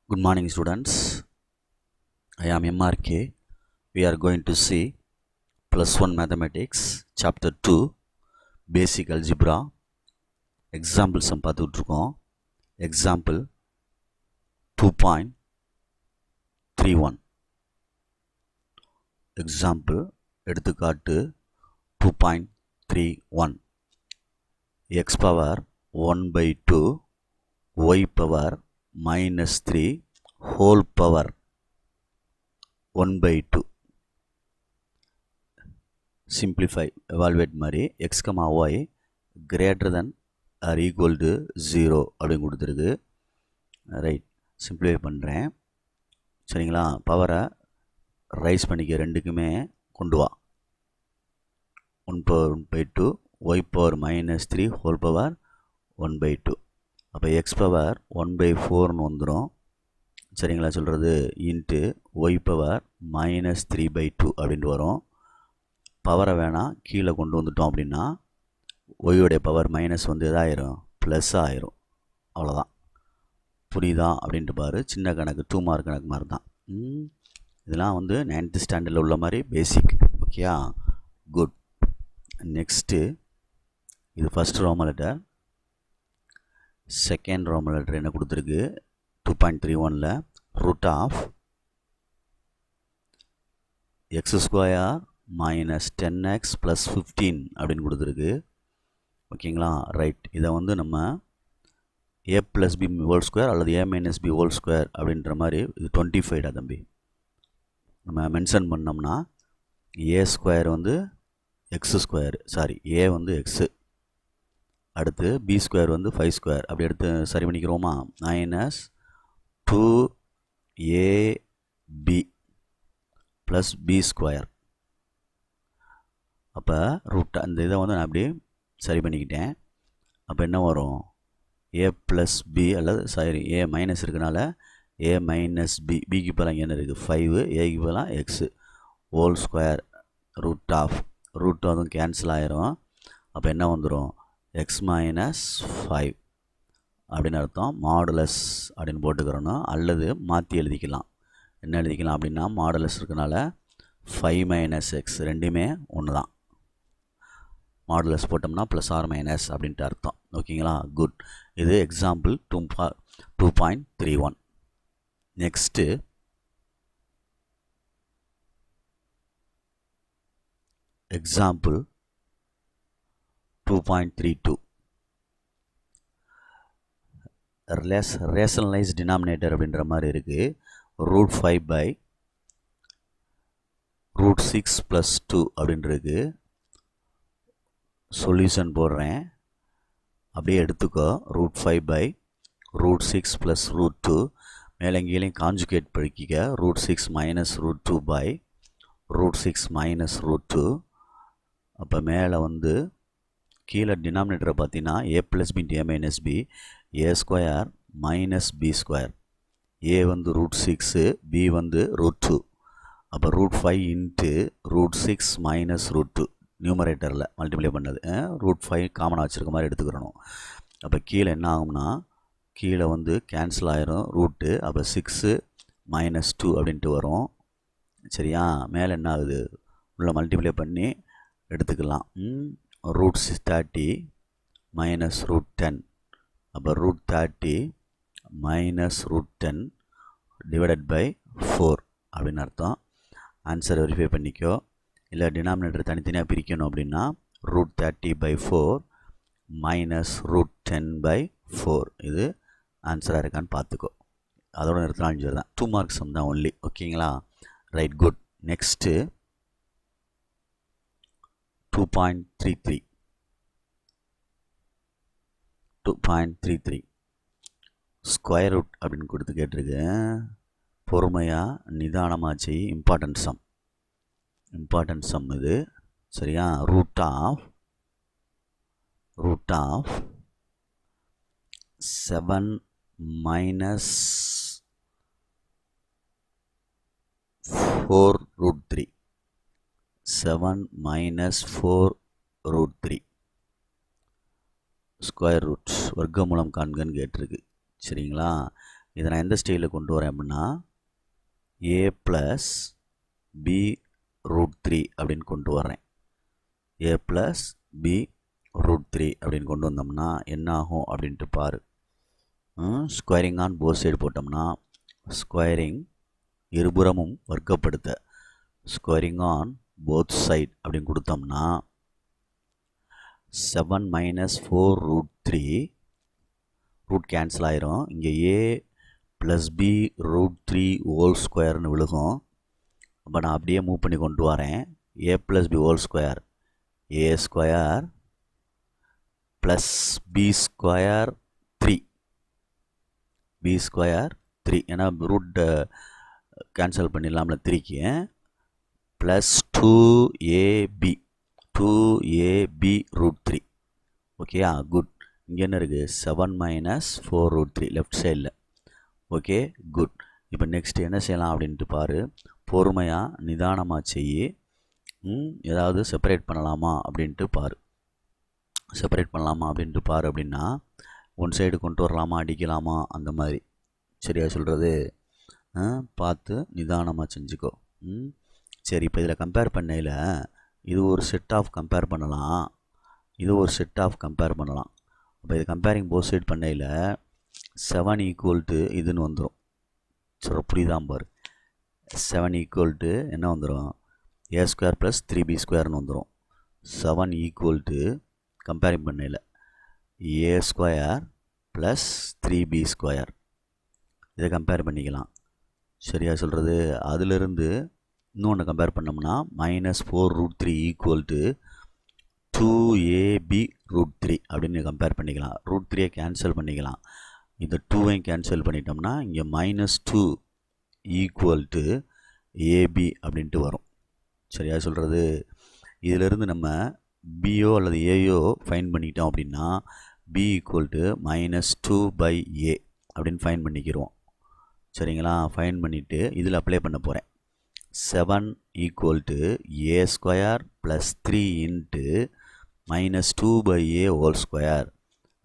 Good morning, students. I am MRK. We are going to see plus 1 mathematics chapter 2 basic algebra example sum பார்த்துட்டு இருக்கோம். Example 2.31. Example எடுத்துக்காட்டு 2.31. X power 1 by 2 y power minus 3 whole power 1 by 2. Simplify, evaluate மாதிரி x, y greater than or equal to 0 அப்படின்னு கொடுத்துருக்கு. Right, simplify பண்ணுறேன். சரிங்களா? பவரை rice பண்ணிக்க, ரெண்டுக்குமே கொண்டு வா. 1 power 1 by 2 y power minus 3 whole power 1 by 2. அப்போ x power 1 by 4ன்னு வந்துடும். சரிங்களா சொல்கிறது? Into y power minus 3 by 2 அப்படின்ட்டு வரும். பவரை வேணால் கீழே கொண்டு வந்துட்டோம் அப்படின்னா ஒய்யோடைய பவர் மைனஸ் வந்து எதாயிரும், ப்ளஸ் ஆயிரும். அவ்வளோதான். புரியுதா அப்படின்ட்டு பாரு. சின்ன கணக்கு, 2 மார்க் கணக்கு மாதிரி தான். இதெல்லாம் வந்து 9th ஸ்டாண்டர்டில் உள்ள மாதிரி பேசிக். ஓகேயா? குட். நெக்ஸ்ட்டு இது first roman letter. Second roman letter என்ன கொடுத்துருக்கு? 2.31ல் root of X square minus 10x plus 15 அப்படின்னு கொடுத்துருக்கு. ஓகேங்களா? ரைட். இதை வந்து நம்ம a plus B whole square அல்லது a minus B whole square அப்படின்ற மாதிரி, இது 25 தம்பி, நம்ம மென்ஷன் பண்ணோம்னா a ஸ்கொயர் வந்து எக்ஸ் ஸ்கொயர், சாரி a வந்து எக்ஸு, அடுத்து பி ஸ்கொயர் வந்து 5 ஸ்கொயர், அப்படி எடுத்து சரி பண்ணிக்கிறோமா? Minus 2ab plus B square. அப்போ ரூட் அந்த இதை வந்து நான் அப்படி சரி பண்ணிக்கிட்டேன். அப்போ என்ன வரும்? ஏ ப்ளஸ் பி அல்லது சாரி ஏ மைனஸ் இருக்கனால ஏ மைனஸ் பி, பிக்கு பதிலாக என்ன இருக்குது? 5, ஏக்கு பதிலாக x whole square root of, root அதுவும் கேன்சல் ஆயிரும். அப்போ என்ன வந்துடும்? எக்ஸ் மைனஸ் 5 அப்படின்னு அர்த்தம். மாடுலஸ் அப்படின்னு போட்டுக்கிறணும். அல்லது மாற்றி எழுதிக்கலாம். என்ன எழுதிக்கலாம் அப்படின்னா, மாடுலஸ் இருக்கனால 5 மைனஸ் எக்ஸ் ரெண்டுமே ஒன்று தான். மாடுலஸ் போட்டோம்னா ப்ளஸ் ஆர் மைனஸ் அப்படின்ட்டு அர்த்தம். ஓகேங்களா? குட். இது example 2.31. Next example 2.32. Rationalise denominator அப்படின்ற மாதிரி இருக்குது. ரூட் 5 பை ரூட் 6 ப்ளஸ் 2 அப்படின்றது. சொல்யூஷன் போடுறேன், அப்படியே எடுத்துக்கோ. Root 5 by root 6 plus root 2, மேலே கீழேயும் கான்ஜுகேட் படிக்க. Root 6 minus root 2 by root 6 minus root 2. அப்போ மேலே வந்து கீழே டினாமினேட்டரை பார்த்தீங்கன்னா A plus B A minus B, A square minus B square. A வந்து ரூட் 6, பி வந்து ரூட் 2. அப்போ root 5 into root 6 minus root 2 நியூமரேட்டரில் மல்டிப்ளை பண்ணது. ரூட் 5 காமனாக வச்சுருக்க மாதிரி எடுத்துக்கிறணும். அப்போ கீழே என்ன ஆகும்னா, கீழே வந்து கேன்சல் ஆயிரும் ரூட்டு. அப்போ 6 மைனஸ் 2 அப்படின்ட்டு வரும். சரியா? மேலே என்ன ஆகுது? உள்ள மல்டிப்ளை பண்ணி எடுத்துக்கலாம். Root 30 minus root 10. அப்போ root 30 minus root 10 divided by 4 அப்படின்னு அர்த்தம். ஆன்சர் வெரிஃபை பண்ணிக்கோ. இல்லை டினாமினேட்டர் தனித்தனியாக பிரிக்கணும் அப்படின்னா root 30 by 4 minus root 10 by 4. இது ஆன்சராக இருக்கான்னு பார்த்துக்கோ. அதோட நிறுத்தினாலும் சரி தான். 2 மார்க்ஸ் தான் ஒன்லி. ஓகேங்களா? Right, good. Next 2.33. 2.33 square root அப்படின்னு கொடுத்து கேட்டிருக்கு. பொறுமையாக நிதானமாக செய். இம்பார்ட்டன்ட் சம் இது. சரியா? Root of 7 minus 4 root 3. 7 minus 4 root 3 square root வர்க்கமூலம் காண்கன்னு கேட்டிருக்கு. சரிங்களா? இதை நான் எந்த ஸ்டைலில் கொண்டு வரேன் அப்படின்னா a ப்ளஸ் பி √3 அப்படின்னு கொண்டு வரேன். a ப்ளஸ் பி √3 அப்படின்னு கொண்டு வந்தோம்னா என்ன ஆகும் அப்படின்ட்டு பாரு. ஸ்கொயரிங் ஆன் போத் சைடு போட்டோம்னா ஸ்கொயரிங் இருபுறமும் வர்க்கப்படுத்த ஸ்கொயரிங் ஆன் போத் சைட் அப்படின்னு கொடுத்தோம்னா 7 - 4√3 ரூட் கேன்சல் ஆயிரும். இங்கே a ப்ளஸ் பி √3 ஹோல் ஸ்கொயர்னு விழுகும். அப்போ நான் அப்படியே மூவ் பண்ணி கொண்டு வரேன். a plus B whole square a square plus B square 3 b square 3 ஏன்னா ரூட் கேன்சல் பண்ணிடலாம்ல 3க்கு ப்ளஸ் 2ab √3. ஓகேயா, குட். இங்கே என்ன இருக்குது 7 - 4√3 லெஃப்ட் சைடில். Okay, good. இப்போ நெக்ஸ்ட் என்ன செய்யலாம் அப்படின்ட்டு பாரு. பொறுமையாக நிதானமாக செய்யி. ஏதாவது செப்பரேட் பண்ணலாமா அப்படின்ட்டு பாரு. செப்பரேட் பண்ணலாமா அப்படின்ட்டு பாரு. அப்படின்னா ஒன் சைடு கொண்டு வரலாமா அடிக்கலாமா அந்த மாதிரி. சரியா சொல்கிறது? பார்த்து நிதானமாக செஞ்சுக்கோ. சரி, இப்போ இதில் கம்பேர் பண்ணையில் இது ஒரு செட் ஆஃப் கம்பேர் பண்ணலாம், இது ஒரு செட் ஆஃப் கம்பேர் பண்ணலாம். அப்போ இது கம்பேரிங் போத் சைடு பண்ணையில் 7 ஈக்குவல் டு இதுன்னு வந்துடும். சரி, புரியுதான் பாரு. 7 ஈக்குவல் டு என்ன வந்துடும் a ஸ்கொயர் ப்ளஸ் 3b ஸ்கொயர்னு வந்துடும். 7 ஈக்குவல் டு கம்பேரிங் பண்ணையில் a square plus 3b square இதை கம்பேர் பண்ணிக்கலாம். சரியா சொல்கிறது? அதிலிருந்து இன்னொன்று கம்பேர் பண்ணோம்னா -4√3 ஈக்குவல் டு 2ab √3 அப்படின்னு கம்பேர் பண்ணிக்கலாம். √3 கேன்சல் பண்ணிக்கலாம். இந்த 2ஐயும் கேன்சல் பண்ணிட்டோம்னா இங்கே -2 ஈக்குவல் டு ab அப்படின்ட்டு வரும். சரியா சொல்கிறது? இதிலிருந்து நம்ம பியோ அல்லது ஏயோ ஃபைன் பண்ணிட்டோம் அப்படின்னா b ஈக்குவல் டு -2/a அப்படின்னு ஃபைன் பண்ணிக்கிறோம். சரிங்களா? ஃபைன் பண்ணிவிட்டு இதில் அப்ளை பண்ண போகிறேன். 7 equal to a square plus 3 into -2/a whole square.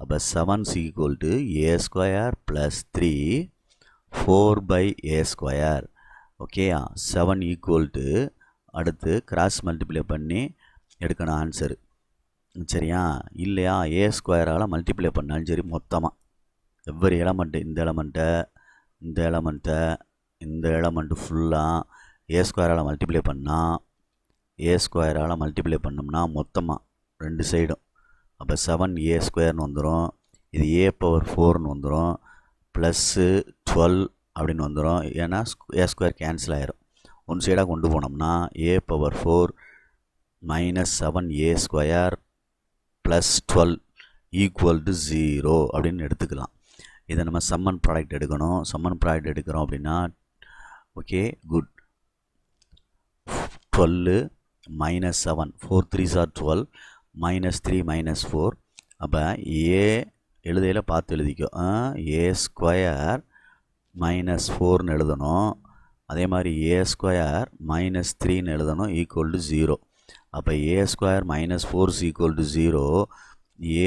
அப்போ 7 equal to a square plus 3 4/a square. ஓகேயா? 7 ஈக்குவல் டு அடுத்து கிராஸ் மல்டிப்ளை பண்ணி எடுக்கணும் ஆன்சரு. சரியா? இல்லையா a ஸ்கொயரால் மல்டிப்ளை பண்ணாலும் சரி, மொத்தமாக எவ்வரி எலமெண்ட்டு இந்த எலமெண்ட்டை இந்த எலமெண்ட்டை இந்த எலமெண்ட்டு ஃபுல்லாக a ஸ்கொயரால் மல்டிப்ளை பண்ணால் a ஸ்கொயரால் மல்டிப்ளை பண்ணோம்னா மொத்தமாக ரெண்டு சைடும் அப்போ 7a ஸ்கொயர்னு வந்துடும். இது a⁴ வந்துடும். ப்ளஸ்ஸு 12 அப்படின்னு வந்துடும். ஏன்னா a ஸ்கொயர் கேன்சல் ஆகிரும். ஒன் சைடாக கொண்டு போனோம்னா a⁴ -7a square plus 12 equal to 0 அப்படின்னு எடுத்துக்கலாம். இதை நம்ம சம்மன் ப்ராடக்ட் எடுக்கணும். சம்மன் ப்ராடக்ட் எடுக்கிறோம் அப்படின்னா ஓகே, குட். 12 - 7 4 3s are 12 -3 - 4. அப்போ a எழுதையில் பார்த்து எழுதிக்கோ. a ஸ்கொயர் -4ன்னு எழுதணும். அதே மாதிரி a ஸ்கொயர் -3ன்னு எழுதணும் ஈக்குவல் டு 0. அப்போ a square -4 equal to 0,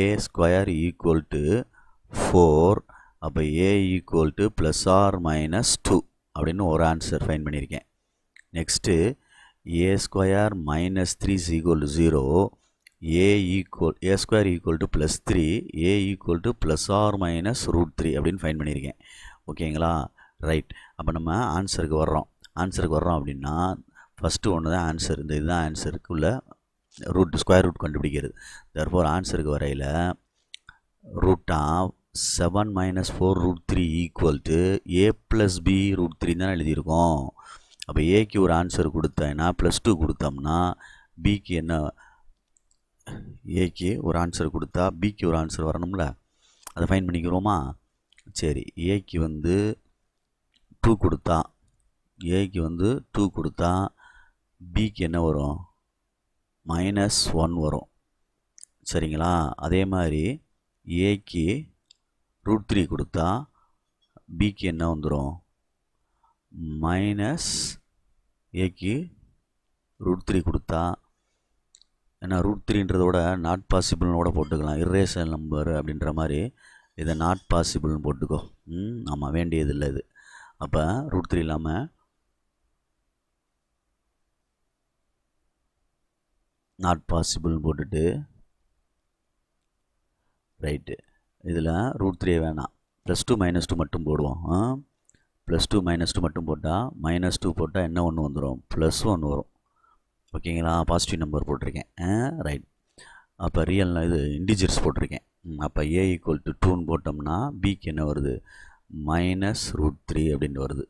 a square equal to 4. அப்போ a ஈக்குவல் டு +or-2 அப்படின்னு ஒரு ஆன்சர் ஃபைன் பண்ணியிருக்கேன். Next a square -3 equal to 0, a square equal to +3, a equal to +or-√3 அப்படின்னு fine பண்ணியிருக்கேன். ஓகேங்களா? Right. அப்போ நம்ம ஆன்சருக்கு வர்றோம் அப்படின்னா ஃபஸ்ட்டு ஒன்று தான் ஆன்சர். இந்த இதுதான் ஆன்சருக்குள்ள ஸ்கொயர் ரூட் கண்டுபிடிக்கிறது. தர்ஃபோர் ஆன்சருக்கு வரையில் √7 - 4√3 ஈக்குவல் டு a + b √3 தான் எழுதியிருக்கோம். அப்போ ஏக்கு ஒரு ஆன்சர் கொடுத்தேன்னா +2 கொடுத்தோம்னா பிக்கு என்ன, ஏக்கு ஒரு ஆன்சர் கொடுத்தா பிக்கு ஒரு ஆன்சர் வரணும்ல, அதை ஃபைன் பண்ணிக்கிறோமா? சரி, ஏக்கு வந்து 2 கொடுத்தா பிக்கு என்ன வரும்? -1 வரும். சரிங்களா? அதே மாதிரி ஏக்கு √3 கொடுத்தா பிக்கு என்ன வந்துடும்? ஏக்கு √3 கொடுத்தா ஏன்னா √3ன்றதோட நாட் பாசிபிள்னோட போட்டுக்கலாம், இரேஷனல் நம்பர் அப்படின்ற மாதிரி இதை நாட் பாசிபிள்னு போட்டுக்கோ. ஆமாம், வேண்டியதில்லை இது. அப்போ √3 இல்லாமல் நாட் பாசிபிள்னு போட்டுட்டு ரைட்டு. இதில் √3 வேணாம், +2 -2 மட்டும் போடுவோம். +2 -2 மட்டும் போட்டால் -2 போட்டால் என்ன ஒன்று வந்துடும், +1 வரும். ஓகேங்களா? பாசிட்டிவ் நம்பர் போட்டிருக்கேன். ரைட். அப்போ ரியல் இது இன்டிஜர்ஸ் போட்டிருக்கேன். அப்போ A = 2ன்னு போட்டோம்னா பிக்கு என்ன வருது, -√3 அப்படின்னு வருது.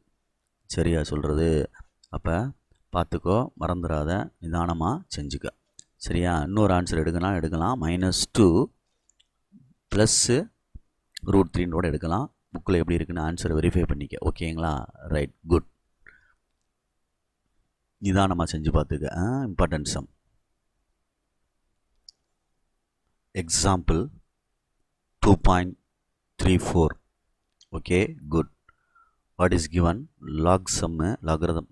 சரியா சொல்கிறது? அப்போ பார்த்துக்கோ, மறந்துடாத, நிதானமாக செஞ்சுக்க. சரியா? இன்னொரு ஆன்சர் எடுக்கலாம் -2 + √3 கூட எடுக்கலாம். புக்கில் எப்படி இருக்குன்னு ஆன்சரை வெரிஃபை பண்ணிக்க. ஓகேங்களா? Right, good. நிதானமாக செஞ்சு பார்த்துக்க. Important sum. Example 2.34. Okay, good. What is given? Log sum, logarithm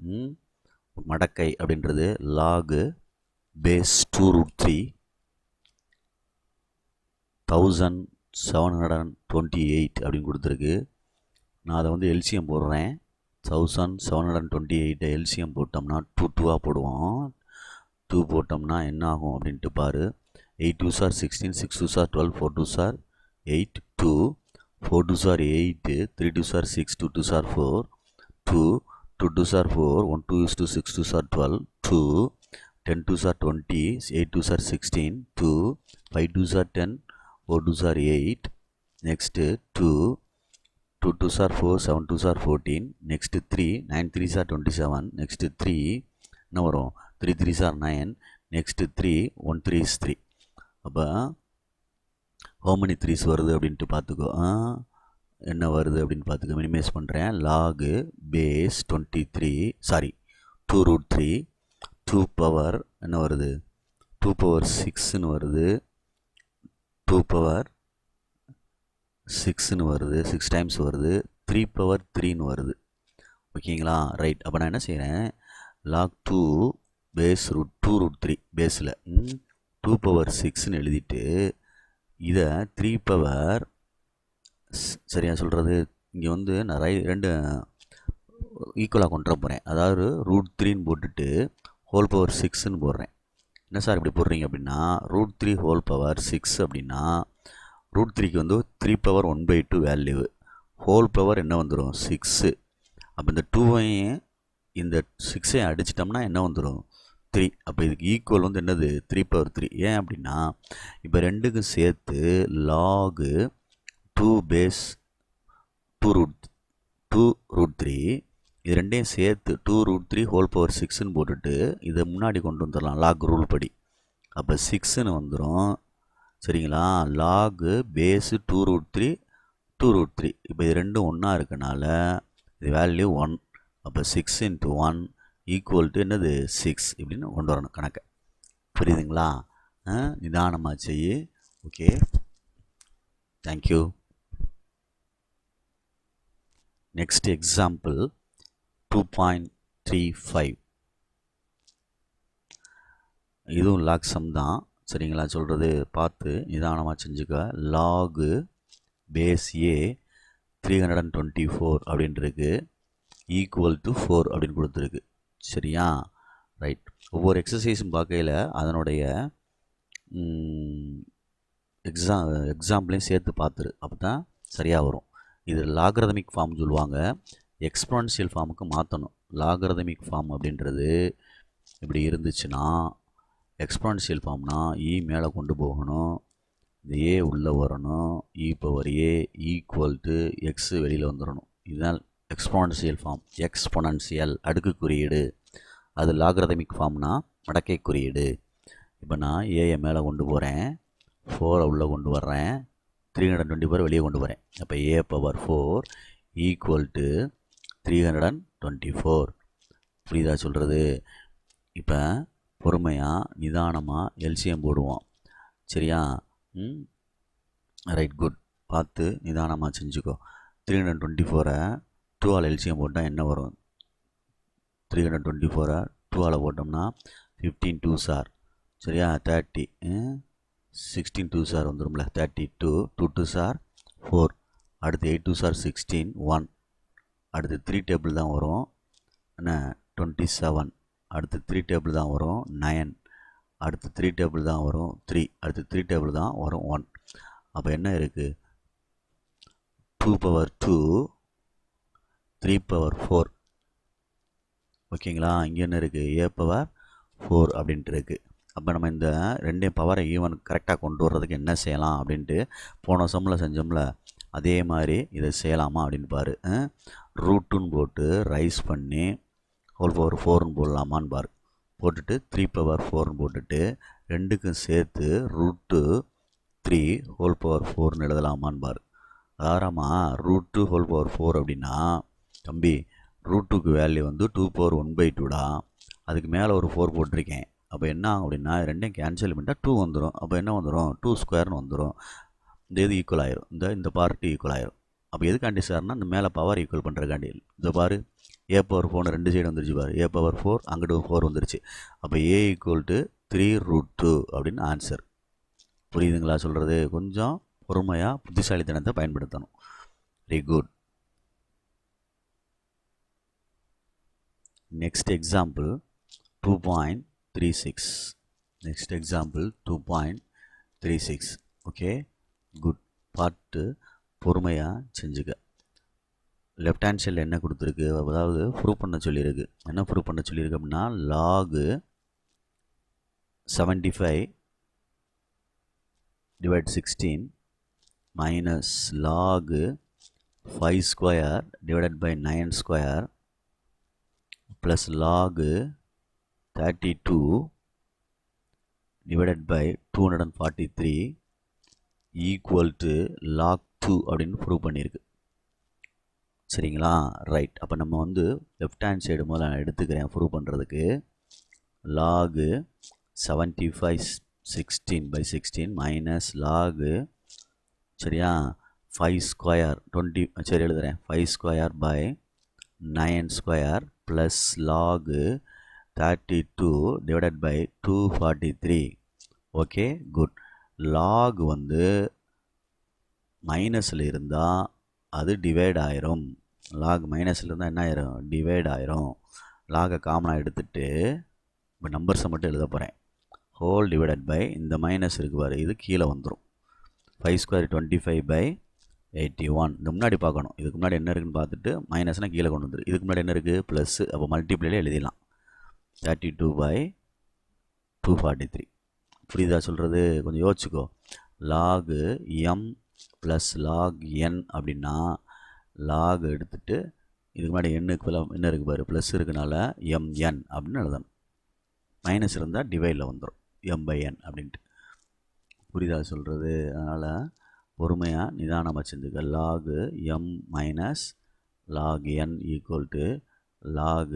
மடக்கை அப்படின்றது லாகு பேஸ் 2√3 1728 அப்படின்னு கொடுத்துருக்கு. நான் அதை வந்து எல்சிஎம் போடுறேன். 1728 எல்சிஎம் போட்டோம்னா 2 போடுவோம். 2 போட்டோம்னா என்ன ஆகும் அப்படின்ட்டு பாரு. 8 2s are 16, 6 2s are 12, 4 2s are 8, 2, 4 2s are 8, 3 2s are 6, 2 2s are 4, 2, 2 2s are 4, 1 2 is 2, 6 2s are 12, 2, 10 2s are 20, 8 2s are 16, 2, 5 2s are 10, 4 2s are 8, next 2, 2 2s are 4, 7 2s are 14, next 3, 9 3s are 27, next 3, என்ன வரும், 3 3s are 9, next 3, 1 3 is 3. அப்போ how many 3s வருது அப்படின்ட்டு பார்த்துக்கோ. என்ன வருது அப்படின்னு பார்த்துக்கோ. மினிமைஸ் பண்ணுறேன். லாகு பேஸ் 2√3 2 பவர் என்ன வருது, 2 பவர் 6ன்னு வருது, 2 பவர் 6ன்னு வருது, 6 டைம்ஸ் வருது, 3 பவர் 3ன்னு வருது. ஓகேங்களா? ரைட். அப்போ நான் என்ன செய்கிறேன், லாக் 2 பேஸ் √2√3 பேஸில் 2 பவர் 6ன்னு எழுதிட்டு இதை 3 பவர், சரியாக சொல்கிறது, இங்கே வந்து நான் ரெண்டு ஈக்குவலாக கொண்டு வர போகிறேன். அதாவது √3ன்னு போட்டுட்டு ஹோல் பவர் 6ன்னு போடுறேன். என்ன சார் இப்படி போடுறீங்க அப்படின்னா, √3 ஹோல் பவர் 6 அப்படின்னா √3க்கு வந்து 3 பவர் 1/2 வேல்யூ, ஹோல் பவர் என்ன வந்துடும், 6. அப்போ இந்த 2வையும் இந்த 6ஐயும் அடிச்சிட்டோம்னா என்ன வந்துடும், 3. அப்போ இதுக்கு ஈக்குவல் வந்து என்னது, 3 பவர் 3. ஏன் அப்படின்னா இப்போ ரெண்டுக்கும் சேர்த்து லாகு 2 பேஸ் 2√3 இது ரெண்டையும் சேர்த்து 2√3 ஹோல் பவர் 6ன்னு போட்டுட்டு இதை முன்னாடி கொண்டு வந்துடலாம் லாக் ரூல் படி. அப்போ 6ன்னு வந்துடும். சரிங்களா? லாகு பேஸு 2√3 இப்போ இது ரெண்டும் ஒன்றா இருக்கனால இது வேல்யூ 1. அப்போ 6 × 1 = என்னது, 6 இப்படின்னு கொண்டு வரணும் கணக்கை. புரியுதுங்களா? நிதானமாக செய்யு. Okay, thank you. Next example 2.35. இதுவும் லாக் சம் தான். சரிங்களா? சொல்கிறது பார்த்து நிதானமாக செஞ்சுக்க. லாகு பேஸ் ஏ 324 அப்படின்ட்டுருக்கு, = 4 அப்படின்னு கொடுத்துருக்கு. சரியா? ரைட். ஒவ்வொரு எக்ஸசைஸும் பார்க்கையில் அதனுடைய எக்ஸாம்பிளையும் சேர்த்து பார்த்துரு, அப்போ தான் சரியாக வரும். இது லாகரதமிக் ஃபார்ம் சொல்லுவாங்க. எக்ஸ்பொனன்ஷியல் ஃபார்முக்கு மாற்றணும். லாகரதமிக் ஃபார்ம் அப்படின்றது இப்படி இருந்துச்சுன்னா, எக்ஸ்பொனன்ஷியல் ஃபார்ம்னா மேலே கொண்டு போகணும், இந்த ஏ உள்ளே வரணும், e⁴ x வெளியில் வந்துடணும். இதுதான் எக்ஸ்பொனன்ஷியல் ஃபார்ம். எக்ஸ்பொனன்ஷியல் அடுக்கு குறியீடு. அது லாகரதமிக் ஃபார்ம்னா மடக்கை குறியீடு. இப்போ நான் ஏயை மேலே கொண்டு போகிறேன், 4 உள்ளே கொண்டு வர்றேன், 324 வெளியே கொண்டு வரேன். அப்போ a⁴ = 324. புரியுதா சொல்கிறது? இப்போ பொறுமையாக நிதானமாக எல்சிஎம் போடுவோம். சரியா? Right, good. பார்த்து நிதானமாக செஞ்சுக்கோ. 324 2ஆல் எல்சிஎம் போட்டால் என்ன வரும், 324 2ஆல் போட்டோம்னா 15 2s are, சரியா, 30, 16 2s are வந்துடும்ல, 32, 2 2s are 4. அடுத்து 8 2s are 16 1. அடுத்து 3 டேபிள் தான் வரும் என்ன 27. அடுத்து 3 டேபிள் தான் வரும் 9. அடுத்து 3 டேபிள் தான் வரும் 3. அடுத்து 3 டேபிள் தான் வரும் 1. அப்போ என்ன இருக்குது 2 power 2 3 power 4. ஓகேங்களா, இங்கே என்ன இருக்குது a power 4 அப்படின்ட்டு இருக்குது. அப்போ நம்ம இந்த ரெண்டே பவரை ஈவன் கரெக்டாக கொண்டு வர்றதுக்கு என்ன செய்யலாம் அப்படின்ட்டு போன சம்மில் செஞ்சோம்ல அதே மாதிரி இதை செய்யலாமா அப்படின்னு பாரு. ரூட்டுன்னு போட்டு ரைஸ் பண்ணி ஹோல் பவர் 4ன்னு போடலாமான்னு பாரு. போட்டுட்டு 3 power 4ன்னு போட்டுட்டு ரெண்டுக்கும் சேர்த்து ரூட்டு 3 ஹோல் பவர் 4ன்னு எழுதலாமான்னு பாரு. அதாரமா ரூட்டு ஹோல் பவர் 4 அப்படின்னா தம்பி ரூட்டுக்கு வேல்யூ வந்து 2 power 1/2டா. அதுக்கு மேலே ஒரு 4 போட்டிருக்கேன். அப்போ என்ன ஆகும் அப்படின்னா ரெண்டையும் கேன்சல் பண்ணிட்டால் 2 வந்துடும். அப்போ என்ன வந்துடும் 2 ஸ்கொயர்னு வந்துடும். இந்த இது ஈக்குவல் ஆயிரும், இந்த பார்ட்டு ஈக்குவல் ஆயிரும். அப்போ எதுக்காண்டி சார்னா இந்த மேலே பவர் ஈக்குவல் பண்ணுறக்காண்டி. இந்த பாரு a power 4 ரெண்டு சைடு வந்துருச்சு பாரு. a power 4 அங்கிட்டு 4 வந்துருச்சு. அப்போ a = 3√2 அப்படின்னு ஆன்சர். புரியுதுங்களா சொல்கிறது? கொஞ்சம் பொறுமையாக புத்திசாலித்தனத்தை பயன்படுத்தணும். Very good. Next example 2.36. Next example 2.36. Okay, good. Part பொறுமையாக செஞ்சுக்க. லெஃப்ட் ஹேண்ட் சைடில் என்ன கொடுத்துருக்கு, அதாவது ப்ரூவ் பண்ண சொல்லியிருக்கு. என்ன ப்ரூவ் பண்ண சொல்லியிருக்கு அப்படின்னா log 75 / 16 minus log 5 square / 9 square plus log 32 / 243 equal to log 2 அப்படின்னு ப்ரூவ் பண்ணியிருக்கு. சரிங்களா, ரைட். அப்போ நம்ம வந்து லெஃப்ட் ஹேண்ட் சைடு முதல்ல நான் எடுத்துக்கிறேன் ப்ரூவ் பண்ணுறதுக்கு. log 75 16/16 மைனஸ் log சரியா 5 ஸ்கொயர் 20 சரி எழுதுகிறேன் 5 square / 9 square plus log 32 / 243. Okay, good. log வந்து மைனஸில் இருந்தால் அது டிவைட் ஆயிரும். log மைனஸில் இருந்தால் என்ன ஆயிரும், டிவைட் ஆயிரும். லாகை காமனாக எடுத்துகிட்டு இப்போ நம்பர்ஸை மட்டும் எழுத போகிறேன். ஹோல் டிவைடட் பை இந்த மைனஸ் இருக்கு பாரு, இது கீழே வந்துடும். 5 ஸ்கொயர் 25/81. இந்த முன்னாடி பார்க்கணும், இதுக்கு முன்னாடி என்ன இருக்குன்னு பார்த்துட்டு மைனஸ்னால் கீழே கொண்டு வந்துடும். இதுக்கு முன்னாடி என்ன இருக்குது ப்ளஸ்ஸு, அப்போ மல்டிப்ளைலே எழுதிடலாம் 32/243. புரியுதா சொல்கிறது? கொஞ்சம் யோசிச்சுக்கோ. log m + log n அப்படின்னா லாக் எடுத்துகிட்டு இதுக்கு முன்னாடி எண்ணுக்கு என்ன இருக்குது பாரு, ப்ளஸ் இருக்கனால mn அப்படின்னு எழுதணும். மைனஸ் இருந்தால் டிவைடில் வந்துடும் m/n அப்படின்ட்டு. புரியுதா சொல்கிறது? அதனால் பொறுமையாக நிதானமாக செஞ்சுக்க. log m minus log n equal to log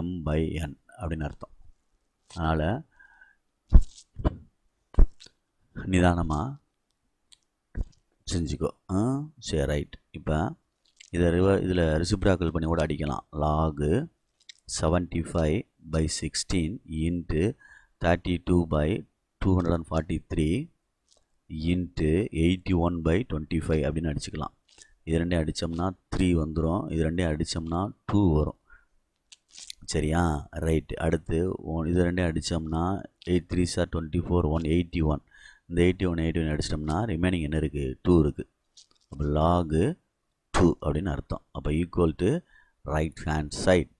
m/n அப்படின்னு அர்த்தம். அதனால் நிதானமாக செஞ்சுக்கோ. சரி, ரைட். இப்போ இதில் ரெசிப்ராக்கல் பண்ணி கூட அடிக்கலாம். log 75/16 இன்ட்டு 32/243 இன்ட்டு 81/25 அப்படின்னு அடிச்சுக்கலாம். இது ரெண்டையும் அடித்தோம்னா 3 வந்துடும், இது ரெண்டையும் அடித்தோம்னா 2 வரும். சரியா, ரைட்டு. அடுத்து இது ரெண்டையும் அடித்தோம்னா 8 3s are 24 181. இந்த 81 அடிச்சிட்டோம்னா ரிமைனிங் என்ன இருக்குது 2 இருக்குது. அப்போ log 2 அப்படின்னு அர்த்தம். அப்போ equal to right hand side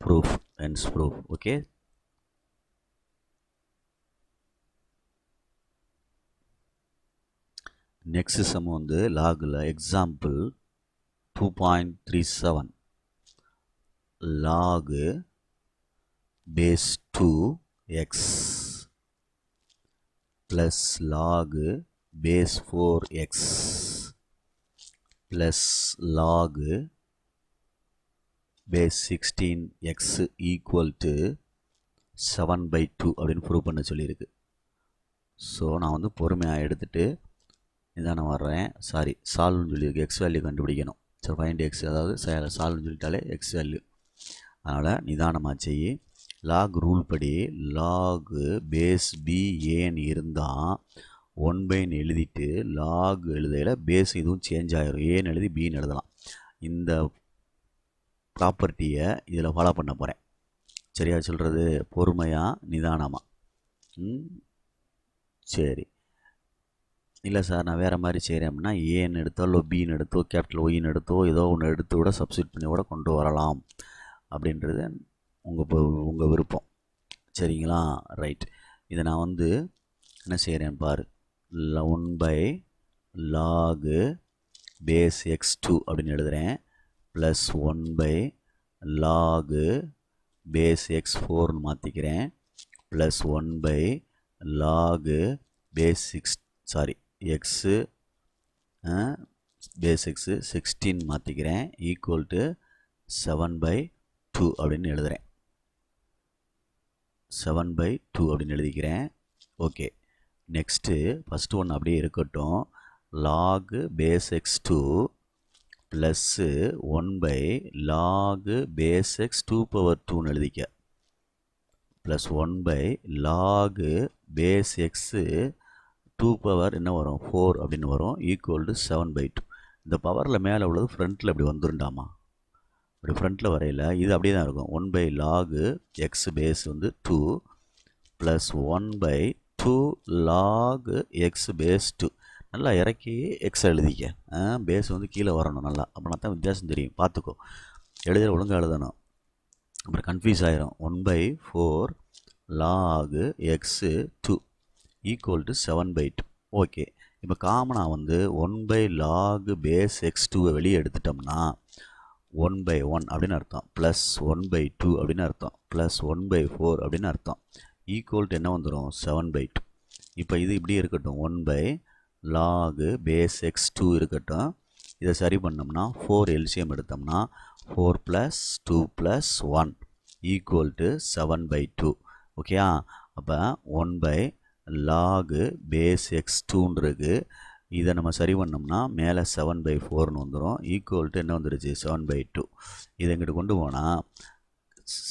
proof hence proof. Okay, next sum வந்து லாகில் example 2.37. log base 2x plus log base 4x plus log base 16x equal to 7/2 அப்படின்னு ப்ரூவ் பண்ண சொல்லியிருக்கு. ஸோ நான் வந்து பொறுமையாக எடுத்துகிட்டு இதான் நான் வர்றேன். சால்வ்னு சொல்லியிருக்கு. எக்ஸ் வேல்யூ கண்டுபிடிக்கணும். ஸோ ஃபைண்ட் எக்ஸ், அதாவது சால்வ்னு சொல்லிட்டாலே எக்ஸ் வேல்யூ. அதனால் நிதானமாக செய்யி. லாக் ரூல் படி லாக் பேஸ் b ஏன்னு இருந்தால் 1/ன்னு எழுதிட்டு லாக் எழுதையில் பேஸ் இதுவும் சேஞ்ச் ஆகிரும். ஏன்னு எழுதி பின்னு எழுதலாம். இந்த ப்ராப்பர்ட்டியை இதில் ஃபாலோ பண்ண போகிறேன். சரியா சொல்கிறது? பொறுமையாக நிதானமாக. சரி. இல்லை சார் நான் வேறு மாதிரி செய்கிறேன் அப்படின்னா ஏன்னு எடுத்தோ இல்லை பின்னு எடுத்தோ கேபிட்டல் ஒய்ன்னு எடுத்தோ ஏதோ ஒன்று எடுத்து கூட சப்ஸ்டியூட் பண்ணி கூட கொண்டு வரலாம் அப்படின்றது உங்கள் விருப்பம். சரிங்களா? ரைட். இதை நான் வந்து என்ன செய்கிறேன் பாரு. 1/log base x2 அப்படின்னு எழுதுகிறேன். ப்ளஸ் 1/log base x4ன்னு மாற்றிக்கிறேன். Plus 1/log base x base x 16 மாற்றிக்கிறேன். ஈக்குவல் டு 7/2 அப்படின்னு எழுதுகிறேன். 7/2 அப்படின்னு எழுதிக்கிறேன். ஓகே. நெக்ஸ்ட்டு ஃபஸ்ட்டு ஒன்று அப்படியே இருக்கட்டும். log base x2 plus 1/log base x 2/2ன்னு எழுதிக்க. ப்ளஸ் 1/log base x 2 என்ன வரும் 4 அப்படின்னு வரும். Equal to 7/2. இந்த பவரில் மேலே உள்ளது ஃப்ரண்ட்டில் இப்படி வந்துருண்டாமா. இப்படி ஃப்ரண்ட்டில் வரையில் இது அப்படியே தான் இருக்கும். 1/log x பேஸ் வந்து 2 ப்ளஸ் 1/2log x பேஸ் 2. நல்லா இறக்கி எக்ஸ் எழுதிக்க. பேஸ் வந்து கீழே வரணும் நல்லா. அப்படின்னா தான் வித்தியாசம் தெரியும். பார்த்துக்கோ. எழுதுகிற ஒழுங்காக எழுதணும். அப்புறம் கன்ஃபியூஸ் ஆகிரும். 1/4log x 2 equal to 7/2. Okay. இப்போ காமனாக வந்து 1/log base x2 வெளியே எடுத்துட்டோம்னா 1/1 அப்படின்னு அர்த்தம். ப்ளஸ் 1/2 அப்படின்னு அர்த்தம். ப்ளஸ் 1/4 அப்படின்னு அர்த்தம். ஈக்குவல் டு என்ன வந்துடும் 7/2. இப்போ இது இப்படி இருக்கட்டும். 1/log base x2 இருக்கட்டும். இதை சரி பண்ணோம்னா 4 எல்சிஎம் எடுத்தோம்னா 4 + 2 + 1 ஈக்குவல் டு 7/2. ஓகேயா? அப்போ 1/log base x2ன்னு இருக்குது. இதை நம்ம சரி பண்ணோம்னா மேலே 7/4ன்னு வந்துடும். ஈக்குவல் டு என்ன வந்துடுச்சு 7/2. இதை எங்கிட்ட கொண்டு போனால்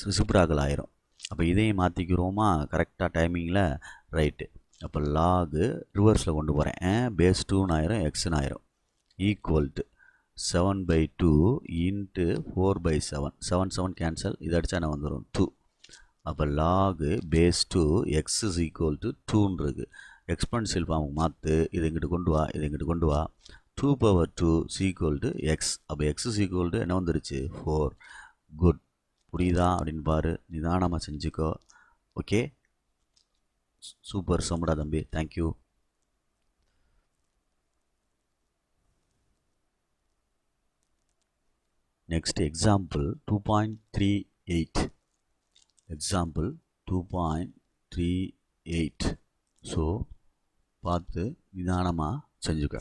ரிசிப்ராக்கல் ஆயிரும். அப்போ இதையும் மாற்றிக்கிறோமா கரெக்டாக டைமிங்கில்? ரைட்டு. அப்போ லாகு ரிவர்ஸில் கொண்டு போகிறேன். பேஸ் 2ன்னு ஆயிரும், எக்ஸ்ன்னு ஆயிரும். Equal to 7/2 into 4/7. 7 கேன்சல். இதை அடித்தா என்ன வந்துடும் 2. அப்போ log base 2 X is equal to 2ன்னு இருக்குது. எக்ஸ்பென்சிவல் ஃபார்முக்கு மாற்று. இது இங்கிட்டு கொண்டு வா, இது இங்கிட்டு கொண்டு வா. 2/2 ஈக்குவல் டு எக்ஸ். அப்போ எக்ஸ் இஸ் ஈக்குவல் டு என்ன வந்துருச்சு 4. குட். புரியுதா அப்படின்னு பாரு. நிதானமாக செஞ்சுக்கோ. ஓகே. சூப்பர். சமுடா தம்பி. Thank you. Next example 2.38. Example 2.38. So பார்த்து நிதானமாக செஞ்சுக்க.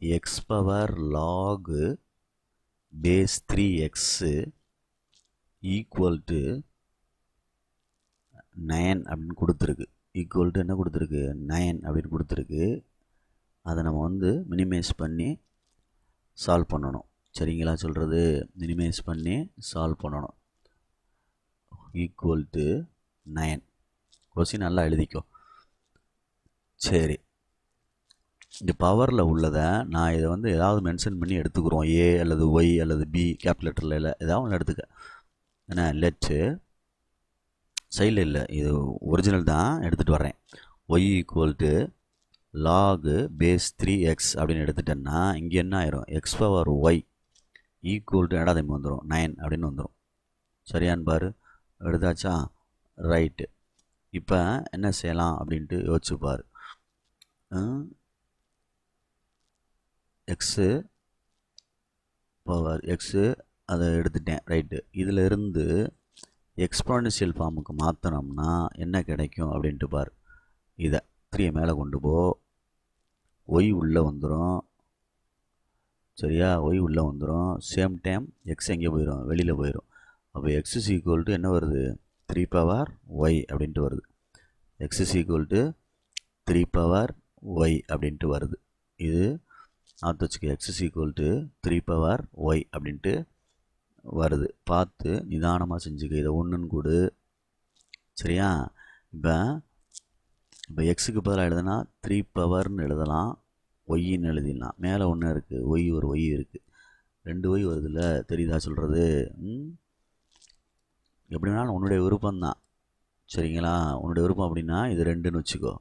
x power log base 3x equal to 9 அப்படின்னு கொடுத்துருக்கு. ஈக்குவல் டு என்ன கொடுத்துருக்கு 9 அப்படின்னு கொடுத்துருக்கு. அதை நம்ம வந்து மினிமைஸ் பண்ணி சால்வ் பண்ணணும். சரிங்களா சொல்கிறது? மினிமைஸ் பண்ணி சால்வ் பண்ணணும். Equal to 9. கொஸ்டின் நல்லா எழுதிக்கோ. சரி. இந்த பவரில் உள்ளதை நான் இதை வந்து ஏதாவது மென்ஷன் பண்ணி எடுத்துக்கிறோம். ஏ அல்லது ஒய் அல்லது பி கேபிட்டல் லெட்டரில் இல்லை ஏதாவது ஒன்று எடுத்துக்க. ஏன்னா லெட்டு சைடில் இல்லை, இது ஒரிஜினல் தான் எடுத்துகிட்டு வர்றேன். Y equal to log base 3x அப்படின்னு எடுத்துட்டேன்னா இங்கே என்ன ஆயிரும் X power Y equal to என்னடாதம்பி வந்துடும் 9 அப்படின்னு வந்துடும். சரியான்னு பாரு. எடுத்தாச்சா? ரைட்டு. இப்போ என்ன செய்யலாம் அப்படின்ட்டு யோசிச்சு பாரு. எக்ஸு பவர் எக்ஸு அதை எடுத்துட்டேன். ரைட்டு. இதில் இருந்து எக்ஸ்போனன்ஷியல் ஃபார்முக்கு மாற்றினோம்னா என்ன கிடைக்கும் அப்படின்ட்டு பாரு. இதை 3 மேலே கொண்டு போ. ஒய் உள்ளே வந்துடும். சரியா? ஒய் உள்ளே வந்துடும். சேம் டைம் எக்ஸ் எங்கே போயிடும் வெளியில் போயிடும். அப்போ எக்ஸ் இஸ் ஈக்குவல் டு என்ன வருது 3 பவர் ஒய் அப்படின்ட்டு வருது. X is equal to 3 power y அப்படின்ட்டு வருது. இது ஆத்து வச்சுக்க. X is equal to 3 power y அப்படின்ட்டு வருது. பார்த்து நிதானமாக செஞ்சுக்க. இதை ஒன்றுன்னு கொடு. சரியா? இப்போ எக்ஸுக்கு பதிலாக எழுதுனா 3 பவர்னு எழுதலாம், ஒய்ன்னு எழுதிடலாம். மேலே ஒன்று இருக்குது, ஒரு ஒய் இருக்குது, 2 ஒய் வருதுல்ல, தெரியுதா சொல்கிறது? எப்படி வேணாலும் உன்னுடைய விருப்பம்தான். சரிங்களா? உன்னுடைய விருப்பம் அப்படின்னா இது 2ன்னு வச்சுக்கோ.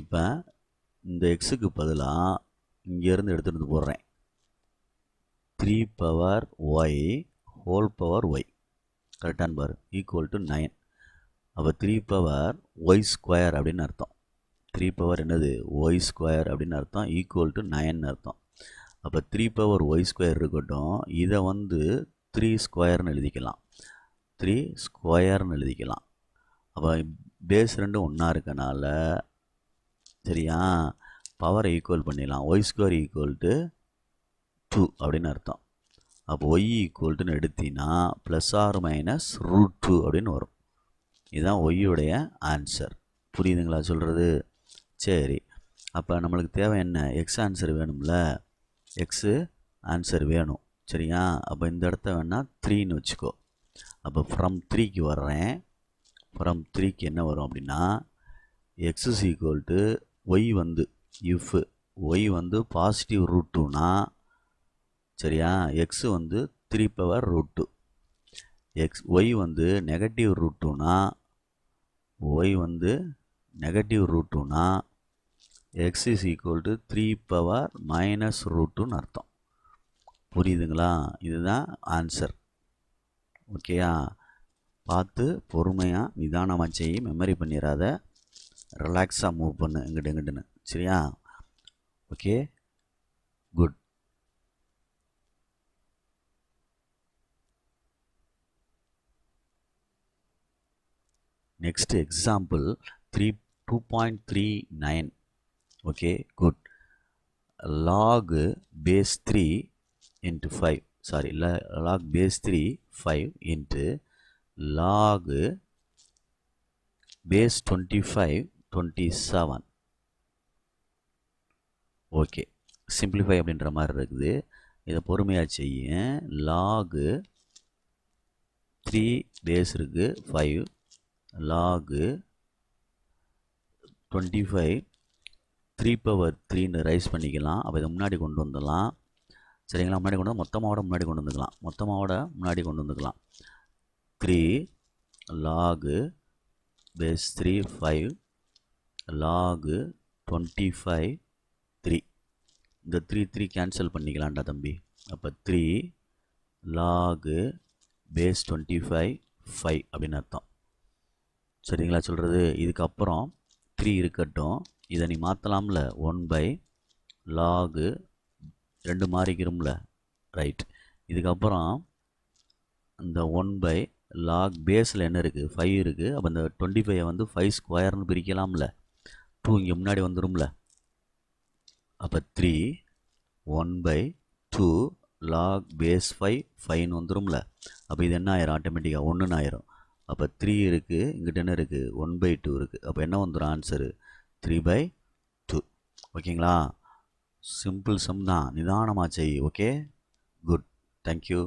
இப்போ இந்த எக்ஸுக்கு பதிலாக இங்கேருந்து எடுத்துகிட்டு வந்து போடுறேன். 3 power Y whole power Y, கரெக்டான்னு பாரு, ஈக்குவல் டு 9. அப்போ 3 பவர் ஒய் ஸ்கொயர் அப்படின்னு அர்த்தம். 3 பவர் என்னது? ஒய் ஸ்கொயர் அப்படின்னு அர்த்தம், ஈக்குவல் டு 9ன்னு அர்த்தம். அப்போ 3 பவர் ஒய் ஸ்கொயர் இருக்கட்டும், இதை 3 ஸ்கொயர்னு எழுதிக்கலாம். 3 ஸ்கொயர்னு எழுதிக்கலாம். அப்போ பேஸ் 2 ஒன்றா இருக்கனால, சரியா, பவரை ஈக்குவல் பண்ணிடலாம். ஒய் ஸ்கொயர் ஈக்குவல் டு 2 அப்படின்னு அர்த்தம். அப்போ ஒய் ஈக்குவல்ட்டுன்னு எடுத்தினா ப்ளஸ் ஆர் மைனஸ் √2 அப்படின்னு வரும். இதுதான் ஒய்யுடைய ஆன்சர். புரியுதுங்களா சொல்கிறது? சரி, அப்போ நம்மளுக்கு தேவை என்ன? எக்ஸ் ஆன்சர் வேணும்ல, எக்ஸு ஆன்சர் வேணும். சரியா? அப்போ இந்த இடத்த வேணால் 3ன்னு வச்சுக்கோ. அப்போ ஃப்ரம் 3க்கு வர்றேன். ஃப்ரம் 3க்கு என்ன வரும் அப்படின்னா, X is equal to Y if Y positive √2னா, சரியா, எக்ஸு 3 பவர் √2. ஒய் நெகட்டிவ் √2னா, ஒய் நெகட்டிவ் √2னா X is equal to 3 power minus √2ன்னு அர்த்தம். புரியுதுங்களா? இதுதான் ஆன்சர். ஓகேயா? பார்த்து பொறுமையாக நிதானமாக செய்ய, மெமரி பண்ணிடாத, ரிலாக்ஸாக மூவ் பண்ணு இங்கிட்டுன்னு. சரியா? Okay, good. Next example 2.39. Okay, good. Log base 3 into 5. Sorry, log base 3 5 into log base 25 27. Okay, simplify அப்படின்ற மாதிரி இருக்குது. இதை பொறுமையாக செய்ய. log 3 பேஸ் இருக்குது 5, log 25 3 பவர் 3ன்னு ரைஸ் பண்ணிக்கலாம். அப்போ இதை முன்னாடி கொண்டு வந்துடலாம். சரிங்களா? முன்னாடி கொண்டு வந்து மொத்தமாவோட முன்னாடி கொண்டு வந்துக்கலாம். 3 log base 3 5 log 25 3. இந்த 3 கேன்சல் பண்ணிக்கலாம்டா தம்பி. அப்போ 3 log base 25 5 அப்படின்னு அர்த்தம். சரிங்களா சொல்கிறது? இதுக்கப்புறம் 3 இருக்கட்டும், இதை நீ மாற்றலாம்ல. 1/log 2 மாறிக்கிறோம்ல, right. இதுக்கப்புறம் இந்த 1/log பேஸில் என்ன இருக்குது? 5 இருக்குது. அப்போ இந்த 25 5 ஸ்கொயர்னு பிரிக்கலாம்ல. 2 இங்கே முன்னாடி வந்துடும்ல. அப்போ 3 1/2 log base 5 5ன்னு வந்துடும்ல. அப்போ இது என்ன ஆயிரும்? ஆட்டோமேட்டிக்காக 1ன்னு ஆயிரும். அப்போ 3 இருக்குது, இங்கிட்ட என்ன இருக்குது? 1/2 இருக்குது. அப்போ என்ன வந்துடும் ஆன்சரு? 3/2. ஓகேங்களா? சிம்பிள் சம் தான், நிதானமாக செய். Okay, good, thank you.